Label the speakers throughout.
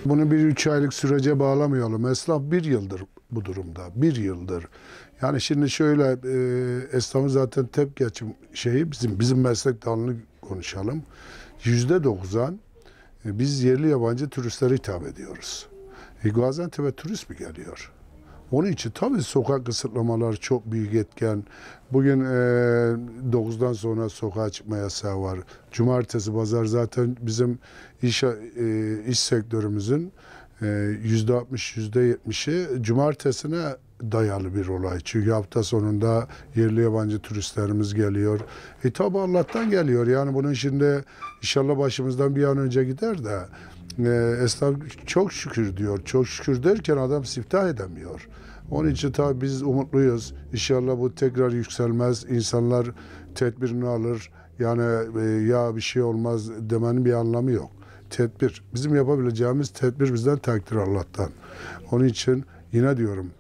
Speaker 1: Bunu bir 3 aylık sürece bağlamayalım. Esnaf bir yıldır bu durumda. Bir yıldır. Yani şimdi şöyle esnafın zaten tek geçim şeyi bizim meslek dalını konuşalım. %90 biz yerli yabancı turistlere hitap ediyoruz. Gaziantep'e turist mi geliyor? Onun için tabii sokak kısıtlamaları çok büyük etken. Bugün 9'dan sonra sokağa çıkma yasağı var. Cumartesi, pazar zaten bizim iş sektörümüzün %60, %70'i cumartesine dayalı bir olay. Çünkü hafta sonunda yerli yabancı turistlerimiz geliyor. Tabi Allah'tan geliyor. Yani bunun şimdi inşallah başımızdan bir an önce gider de esnaf çok şükür diyor. Çok şükür derken adam siftah edemiyor. Onun için tabii biz umutluyuz. İnşallah bu tekrar yükselmez. İnsanlar tedbirini alır. Yani ya bir şey olmaz demenin bir anlamı yok. Tedbir. Bizim yapabileceğimiz tedbir bizden takdir Allah'tan. Onun için yine diyorum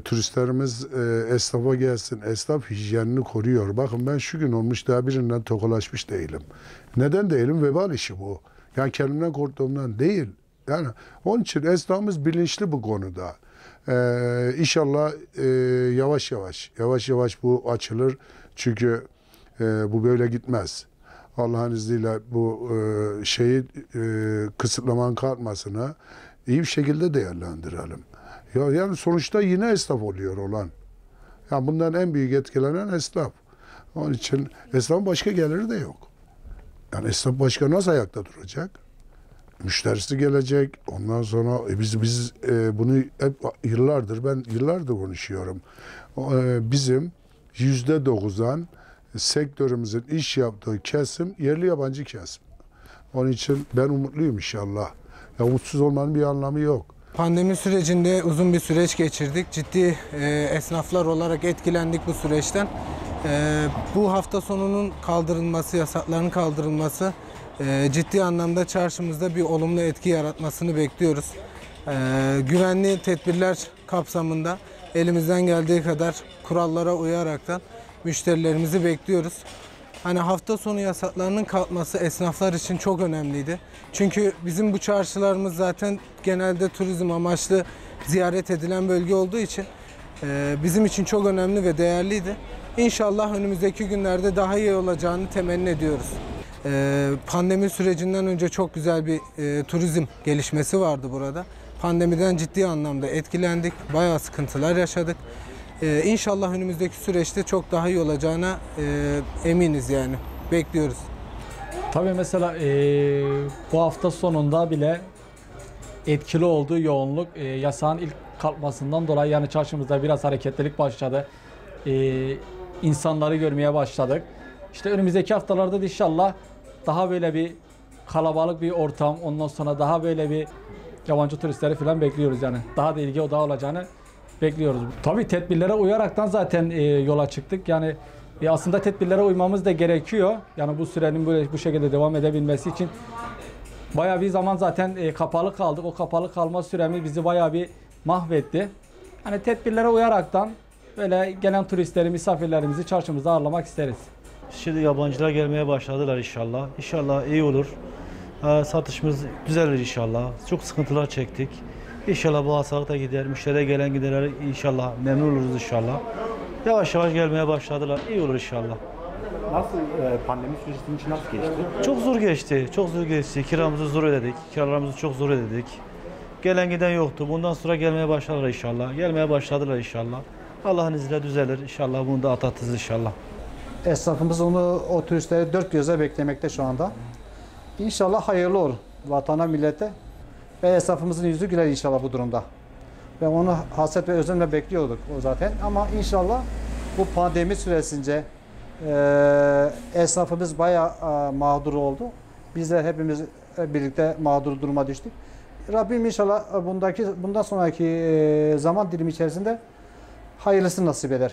Speaker 1: turistlerimiz esnafa gelsin. Esnaf hijyenini koruyor. Bakın ben şu gün olmuş daha birinden tokalaşmış değilim. Neden değilim? Vebal işi bu. Yani kendimden korktuğumdan değil. Yani onun için esnafımız bilinçli bu konuda. İnşallah yavaş yavaş bu açılır. Çünkü bu böyle gitmez. Allah'ın izniyle bu kısıtlamanın kalkmasını iyi bir şekilde değerlendirelim. Yani sonuçta yine esnaf oluyor olan. Yani bundan en büyük etkilenen esnaf. Onun için esnafın başka geliri de yok. Yani esnaf başka nasıl ayakta duracak? Müşterisi gelecek. Ondan sonra biz bunu hep yıllardır konuşuyorum. Bizim %90'an sektörümüzün iş yaptığı kesim yerli yabancı kesim. Onun için ben umutluyum inşallah. Ya umutsuz olmanın bir anlamı yok.
Speaker 2: Pandemi sürecinde uzun bir süreç geçirdik. Ciddi esnaflar olarak etkilendik bu süreçten. Bu hafta sonunun kaldırılması, yasakların kaldırılması ciddi anlamda çarşımızda bir olumlu etki yaratmasını bekliyoruz. Güvenli tedbirler kapsamında elimizden geldiği kadar kurallara uyaraktan müşterilerimizi bekliyoruz. Hani hafta sonu yasaklarının kalkması esnaflar için çok önemliydi. Çünkü bizim bu çarşılarımız zaten genelde turizm amaçlı ziyaret edilen bölge olduğu için bizim için çok önemli ve değerliydi. İnşallah önümüzdeki günlerde daha iyi olacağını temenni ediyoruz. Pandemi sürecinden önce çok güzel bir turizm gelişmesi vardı burada. Pandemiden ciddi anlamda etkilendik, bayağı sıkıntılar yaşadık. İnşallah önümüzdeki süreçte çok daha iyi olacağına eminiz yani. Bekliyoruz.
Speaker 3: Tabii mesela bu hafta sonunda bile etkili olduğu yoğunluk yasağın ilk kalkmasından dolayı yani çarşımızda biraz hareketlilik başladı. İnsanları görmeye başladık. İşte önümüzdeki haftalarda da inşallah daha böyle bir kalabalık bir ortam, ondan sonra daha böyle bir yabancı turistleri falan bekliyoruz yani. Daha da ilgi odağı olacağını bekliyoruz. Tabii tedbirlere uyaraktan zaten yola çıktık. Yani aslında tedbirlere uymamız da gerekiyor. Yani bu sürenin böyle bu şekilde devam edebilmesi için bayağı bir zaman zaten kapalı kaldık. O kapalı kalma süremiz bizi bayağı bir mahvetti. Hani tedbirlere uyaraktan böyle gelen turistleri, misafirlerimizi çarşımızda ağırlamak isteriz.
Speaker 4: Şimdi yabancılar gelmeye başladılar inşallah. İnşallah iyi olur. Satışımız düzelir inşallah. Çok sıkıntılar çektik. İnşallah bu hastalık da gider. Müşteriye gelen giderler inşallah memnun oluruz inşallah. Yavaş yavaş gelmeye başladılar. İyi olur inşallah.
Speaker 5: Nasıl pandemi süreci sizin için nasıl geçti?
Speaker 4: Çok zor geçti. Çok zor geçti. Kiramızı zor ödedik. Kiralarımızı çok zor ödedik. Gelen giden yoktu. Bundan sonra gelmeye başladılar inşallah. Gelmeye başladılar inşallah. Allah'ın izniyle düzelir. İnşallah bunu da atlatırız inşallah.
Speaker 6: Esnafımız o turistleri dört gözle beklemekte şu anda. İnşallah hayırlı olur vatana, millete ve esnafımızın yüzü güler inşallah bu durumda. Ve onu hasret ve özlemle bekliyorduk o zaten. Ama inşallah bu pandemi süresince esnafımız bayağı mağdur oldu. Biz de hepimiz birlikte mağdur duruma düştük. Rabbim inşallah bundan sonraki zaman dilimi içerisinde hayırlısını nasip eder.